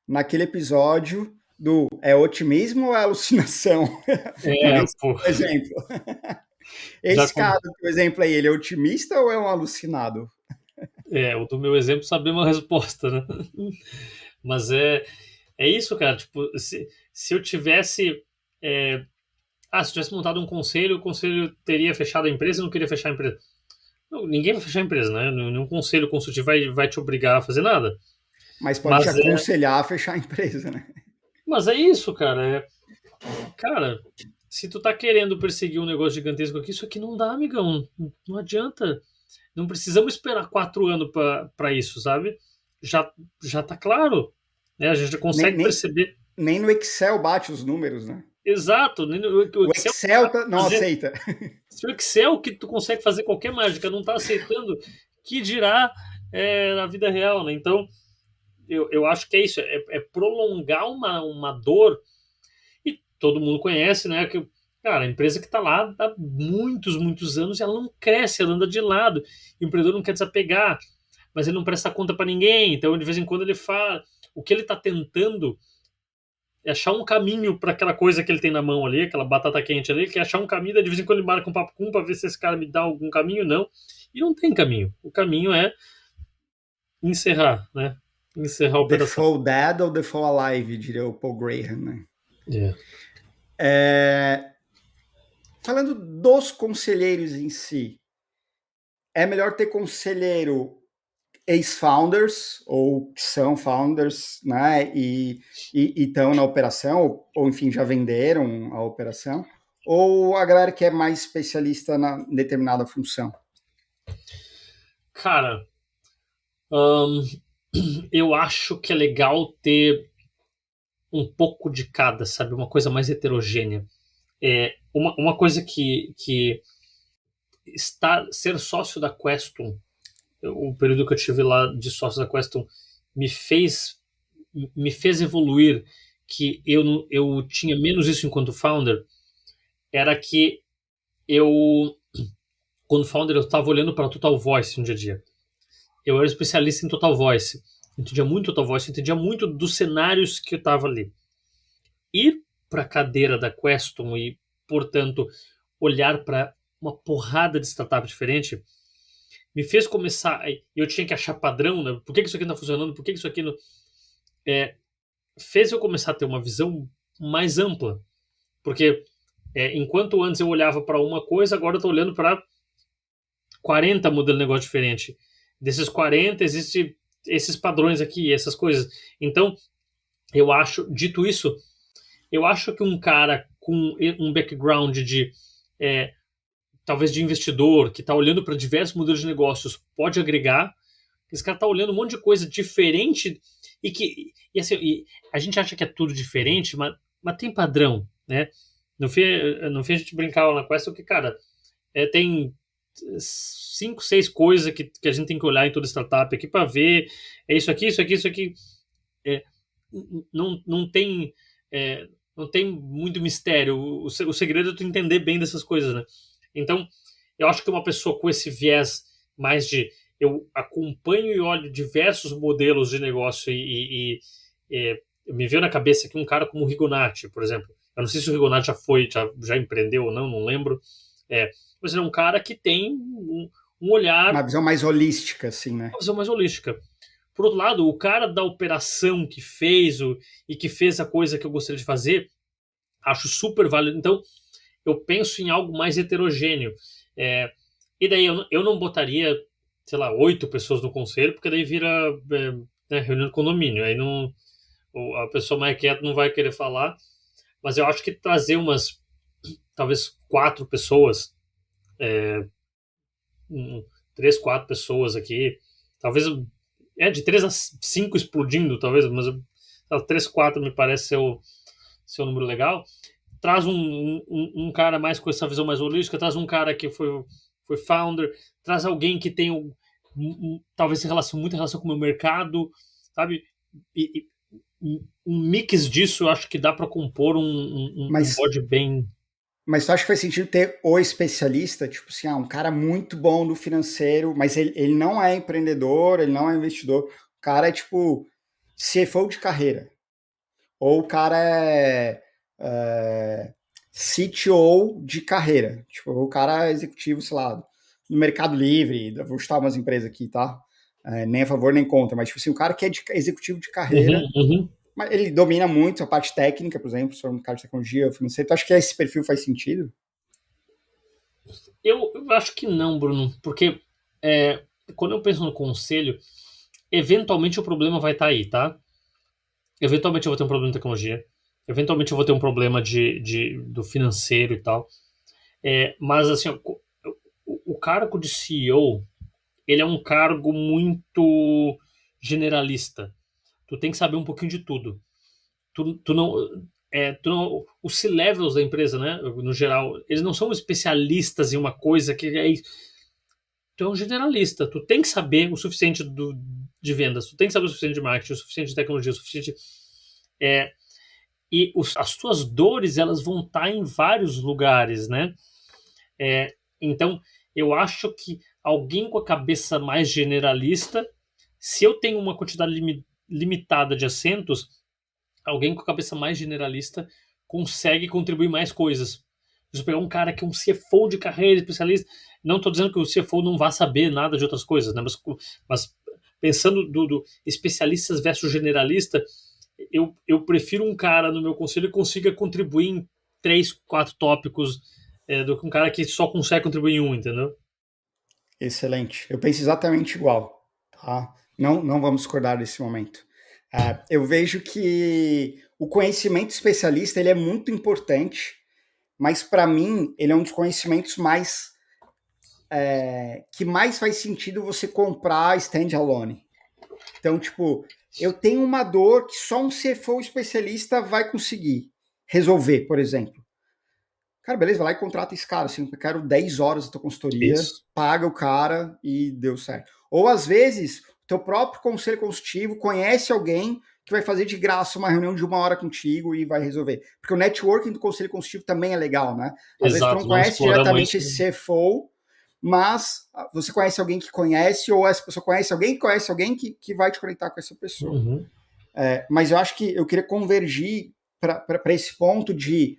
naquele episódio do é otimismo ou é alucinação? Esse Pô, é o exemplo. já Esse cara, por exemplo, aí, ele é otimista ou é um alucinado? o do meu exemplo sabemos a resposta, né? Mas é isso, cara. Tipo, se eu tivesse. é, se eu tivesse montado um conselho, o conselho teria fechado a empresa e não queria fechar a empresa. Não, ninguém vai fechar a empresa, né? Nenhum conselho consultivo vai te obrigar a fazer nada. Mas pode te Mas aconselhar a fechar a empresa, né? mas é isso, cara. Cara, se tu tá querendo perseguir um negócio gigantesco aqui, isso aqui não dá, amigão. Não adianta. Não precisamos esperar 4 anos para isso, sabe? Já tá claro, né? A gente já Nem, consegue nem, perceber. nem no Excel bate os números, né? Exato, o O Excel não Excel sabe não fazer. aceita. Se o Excel que tu consegue fazer qualquer mágica não está aceitando, que dirá na vida real, né? Então, eu acho que é isso, é prolongar uma dor, e todo mundo conhece, né? Que, cara, a empresa que está lá há muitos, muitos anos, ela não cresce, ela anda de lado. O empreendedor não quer desapegar, mas ele não presta conta para ninguém, então de vez em quando ele fala. O que ele está tentando é achar um caminho para aquela coisa que ele tem na mão ali, aquela batata quente ali, que é achar um caminho, daí de vez em quando ele marca um papo com um para ver se esse cara me dá algum caminho, não. E não tem caminho. O caminho é encerrar, né? Encerrar a The operação. Fall Dead ou The Fall Alive, diria o Paul Graham, né? Yeah. Falando dos conselheiros em si, é melhor ter conselheiro ex-founders ou que são founders, né, e estão na operação, ou enfim, já venderam a operação, ou a galera que é mais especialista na determinada função? Cara, hum, eu acho que é legal ter um pouco de cada, sabe? Uma coisa mais heterogênea. Uma coisa que ser sócio da Questum, o período que eu tive lá de sócio da Questum, me fez, me fez evoluir, que eu tinha menos isso enquanto founder, era que eu, quando founder, eu estava olhando para Total Voice um dia a dia. Eu era especialista em Total Voice. Entendia muito Total Voice, entendia muito dos cenários que eu estava ali. Ir para a cadeira da Questum e, portanto, olhar para uma porrada de startup diferente, me fez começar. Eu tinha que achar padrão, né? Por que isso aqui não está funcionando? Por que isso aqui não. É, fez eu começar a ter uma visão mais ampla. Porque enquanto antes eu olhava para uma coisa, agora eu estou olhando para 40 modelos de negócio diferentes. Desses 40, existem esses padrões aqui, essas coisas. Então, eu acho, dito isso, eu acho que um cara com um background de é, talvez de investidor, que está olhando para diversos modelos de negócios, pode agregar. Esse cara está olhando um monte de coisa diferente e assim, e a gente acha que é tudo diferente, mas tem padrão, né? No fim a gente brincava na Quest que, cara, tem cinco, seis coisas que a gente tem que olhar em toda startup aqui para ver. É isso aqui, isso aqui, isso aqui. É, não tem. Não tem muito mistério. O segredo é tu entender bem dessas coisas, né? Então, eu acho que uma pessoa com esse viés mais de eu acompanho e olho diversos modelos de negócio me veio na cabeça aqui um cara como o Rigonati, por exemplo. Eu não sei se o Rigonati já empreendeu ou não, não lembro. Mas ele é um cara que tem um olhar, Uma visão mais holística, assim, né? uma visão mais holística. Por outro lado, o cara da operação que fez e que fez a coisa que eu gostaria de fazer, acho super válido. Então, eu penso em algo mais heterogêneo. É, e daí eu não botaria, sei lá, 8 pessoas no conselho, porque daí vira reunião de condomínio. Aí não, a pessoa mais quieta não vai querer falar. Mas eu acho que trazer talvez 4 pessoas, um, 3, 4 pessoas aqui, talvez de 3 a 5 explodindo, talvez, mas 3, 4 me parece ser um número legal. Traz um cara mais com essa visão mais holística, traz um cara que foi founder, traz alguém que tem talvez muita relação com o meu mercado, sabe? E um mix disso eu acho que dá para compor um Mas, board bem. mas tu acha que faz sentido ter o especialista, tipo assim, um cara muito bom no financeiro, mas ele não é empreendedor, ele não é investidor, o cara é tipo CFO de carreira, ou o cara é CTO de carreira, tipo, o cara é executivo, sei lá, no Mercado Livre, vou chutar umas empresas aqui, tá? Nem a favor nem contra, mas tipo assim, o cara que é executivo de Uhum, carreira, uhum. mas ele domina muito a parte técnica, por exemplo, sobre o cara de tecnologia, financeiro. Tu acha que esse perfil faz sentido? Eu acho que não, Bruno, porque quando eu penso no conselho, eventualmente o problema vai estar aí, tá? Eventualmente eu vou ter um problema de tecnologia, eventualmente eu vou ter um problema do financeiro e tal. Mas assim, o cargo de CEO, ele é um cargo muito generalista. Tu tem que saber um pouquinho de tudo. Tu não. os C-levels da empresa, né, no geral, eles não são especialistas em uma coisa que é isso. Tu é um generalista, tu tem que saber o suficiente de vendas, tu tem que saber o suficiente de marketing, o suficiente de tecnologia, o suficiente... É, as tuas dores, elas vão estar em vários lugares, né? Então, eu acho que alguém com a cabeça mais generalista, se eu tenho uma quantidade limitada de assentos, alguém com a cabeça mais generalista consegue contribuir mais coisas. Se eu pegar um cara que é um CFO de carreira, especialista, não estou dizendo que o CFO não vá saber nada de outras coisas, né? Mas pensando do especialistas versus generalista, eu prefiro um cara no meu conselho que consiga contribuir em 3, 4 tópicos do que um cara que só consegue contribuir em um, entendeu? Excelente. Eu penso exatamente igual, tá? Não vamos discordar desse momento. Eu vejo que o conhecimento especialista ele é muito importante, mas para mim ele é um dos conhecimentos mais que mais faz sentido você comprar standalone. Então, tipo, eu tenho uma dor que só um CFO especialista vai conseguir resolver, por exemplo. Cara, beleza, vai lá e contrata esse cara. Assim, eu quero 10 horas da tua consultoria, Isso. paga o cara e deu certo. Ou às vezes, o teu próprio conselho consultivo conhece alguém que vai fazer de graça uma reunião de 1 hora contigo e vai resolver. Porque o networking do conselho consultivo também é legal, né? Às vezes tu não Exato, não conhece exploramos diretamente isso. esse CFO, mas você conhece alguém que conhece, ou essa pessoa conhece alguém que vai te conectar com essa pessoa. Uhum. Mas eu acho que eu queria convergir para esse ponto de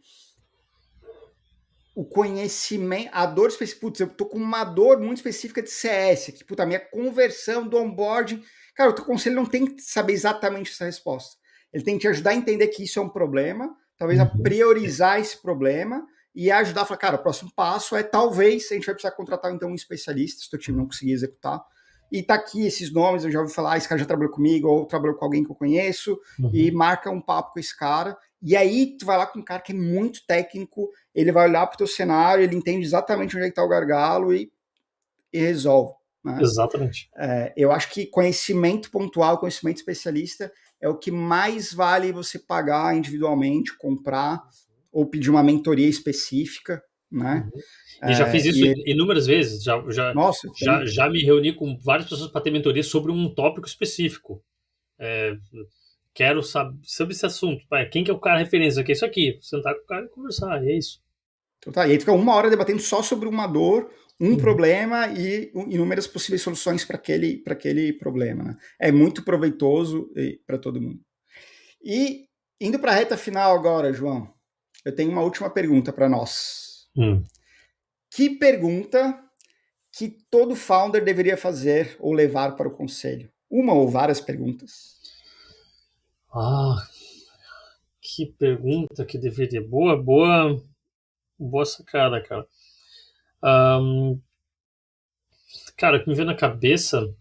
o conhecimento, a dor específica. Putz, eu tô com uma dor muito específica de CS, que, puta, a minha conversão do onboarding. Cara, o teu conselho não tem que saber exatamente essa resposta. Ele tem que te ajudar a entender que isso é um problema, talvez a priorizar esse problema e ajudar a falar, cara, o próximo passo é talvez a gente vai precisar contratar então um especialista, se o teu time não conseguir executar. E tá aqui esses nomes, eu já ouvi falar, esse cara já trabalhou comigo, ou trabalhou com alguém que eu conheço, e marca um papo com esse cara. E aí tu vai lá com um cara que é muito técnico, ele vai olhar para o teu cenário, ele entende exatamente onde é que está o gargalo e resolve. Né? Exatamente. Eu acho que conhecimento pontual, conhecimento especialista é o que mais vale você pagar individualmente, comprar ou pedir uma mentoria específica, né? E já fiz isso inúmeras vezes. Nossa, já me reuni com várias pessoas para ter mentoria sobre um tópico específico. Quero saber sobre esse assunto. Quem que é o cara referência aqui? Isso aqui. Sentar com o cara e conversar. É isso. Então, tá. E aí fica 1 hora debatendo só sobre uma dor, problema e inúmeras possíveis soluções para aquele problema. Né? É muito proveitoso para todo mundo. E indo para a reta final agora, João, eu tenho uma última pergunta para nós. Que pergunta que todo founder deveria fazer ou levar para o conselho? Uma ou várias perguntas? Que pergunta que deveria... Boa sacada, cara. Cara, o que me vem na cabeça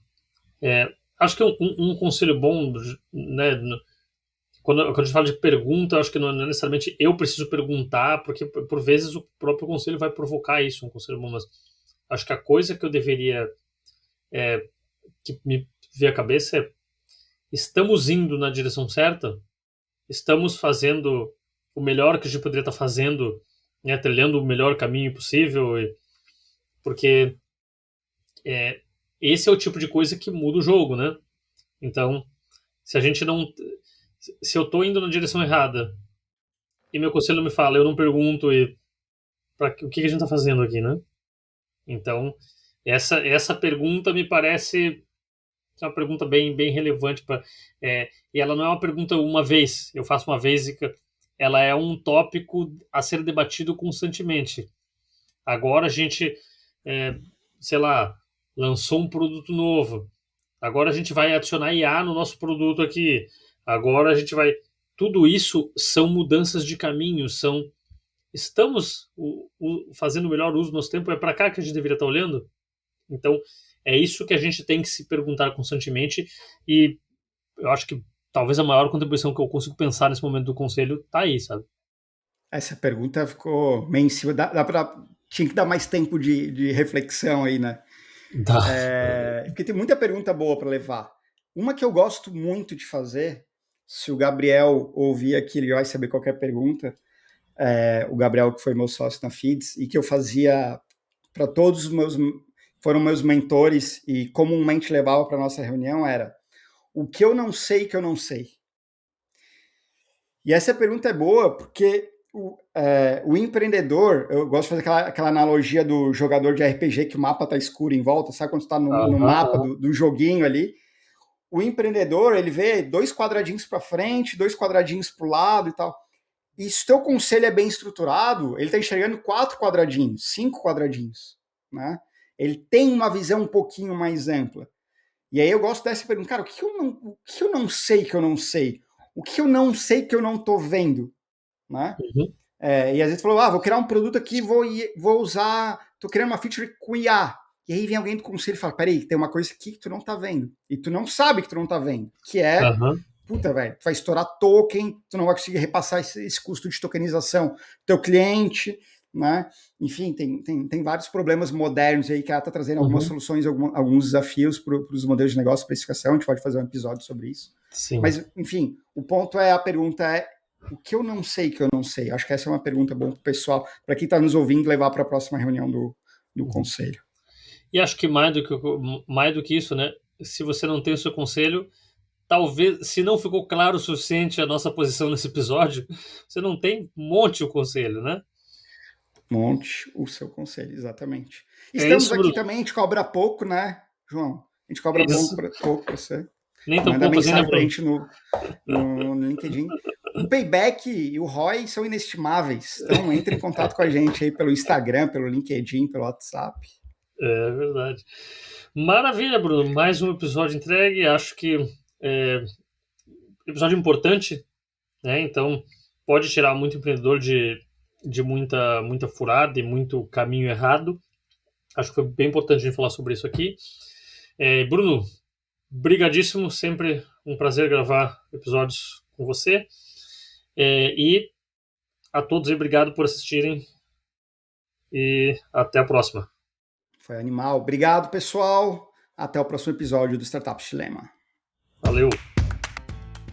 acho que um conselho bom, né, quando a gente fala de pergunta, acho que não é necessariamente eu preciso perguntar, porque por vezes o próprio conselho vai provocar isso, um conselho bom, mas acho que a coisa que eu deveria que me veio à cabeça é: estamos indo na direção certa? Estamos fazendo o melhor que a gente poderia estar fazendo, né, trilhando o melhor caminho possível? Porque esse é o tipo de coisa que muda o jogo, né? Então, se a gente não... Se eu tô indo na direção errada e meu conselho me fala, eu não pergunto, o que a gente tá fazendo aqui, né? Então, essa pergunta me parece uma pergunta bem relevante. E ela não é uma pergunta uma vez, eu faço uma vez, ela é um tópico a ser debatido constantemente. Agora a gente, sei lá, lançou um produto novo. Agora a gente vai adicionar IA no nosso produto aqui. Agora a gente vai... Tudo isso são mudanças de caminho, estamos fazendo o melhor uso do nosso tempo? É para cá que a gente deveria estar olhando? Então, é isso que a gente tem que se perguntar constantemente, e eu acho que talvez a maior contribuição que eu consigo pensar nesse momento do conselho tá aí, sabe? Essa pergunta ficou meio em cima, tinha que dar mais tempo de reflexão aí, né? Porque tem muita pergunta boa para levar. Uma que eu gosto muito de fazer Se o Gabriel ouvir aqui, ele vai saber qualquer pergunta. O Gabriel, que foi meu sócio na Feeds, e que eu fazia para todos os meus, foram meus mentores e comumente levava para nossa reunião era: o que eu não sei que eu não sei? E essa pergunta é boa porque o empreendedor, eu gosto de fazer aquela analogia do jogador de RPG que o mapa tá escuro em volta, sabe quando tu tá no mapa do joguinho ali? O empreendedor, ele vê 2 quadradinhos para frente, 2 quadradinhos para o lado e tal. E se o teu conselho é bem estruturado, ele está enxergando 4 quadradinhos, 5 quadradinhos, né? Ele tem uma visão um pouquinho mais ampla. E aí eu gosto dessa pergunta, cara, o que eu não sei que eu não sei? O que eu não sei que eu não estou vendo, né? Uhum. E às vezes falou, vou criar um produto aqui, vou usar, tô criando uma feature com IA. E aí vem alguém do conselho e fala, peraí, tem uma coisa aqui que tu não tá vendo. E tu não sabe que tu não tá vendo. Que é, puta, velho, tu vai estourar token, tu não vai conseguir repassar esse custo de tokenização pro teu cliente, né? Enfim, tem vários problemas modernos aí que ela tá trazendo algumas soluções, alguns desafios para os modelos de negócio, precificação, a gente pode fazer um episódio sobre isso. Sim. Mas, enfim, o ponto é, a pergunta é, o que eu não sei que eu não sei? Acho que essa é uma pergunta boa para o pessoal, para quem está nos ouvindo, levar para a próxima reunião do conselho. E acho que mais do que isso, né? Se você não tem o seu conselho, talvez, se não ficou claro o suficiente a nossa posição nesse episódio, você não tem, monte o conselho, né? Monte o seu conselho, exatamente. Estamos aqui Bruno. Também, a gente cobra pouco, né, João? A gente cobra pouco para você. Nem tão Manda pouco mensagem assim, pra gente no LinkedIn. O Payback e o ROI são inestimáveis. Então, entre em contato com a gente aí pelo Instagram, pelo LinkedIn, pelo WhatsApp. É verdade. Maravilha, Bruno. Mais um episódio entregue. Acho que episódio importante, né? Então, pode tirar muito empreendedor de muita furada e muito caminho errado. Acho que foi bem importante a gente falar sobre isso aqui. Bruno, brigadíssimo. Sempre um prazer gravar episódios com você. E a todos aí, obrigado por assistirem. E até a próxima. Foi animal. Obrigado, pessoal. Até o próximo episódio do Startup Dilema. Valeu.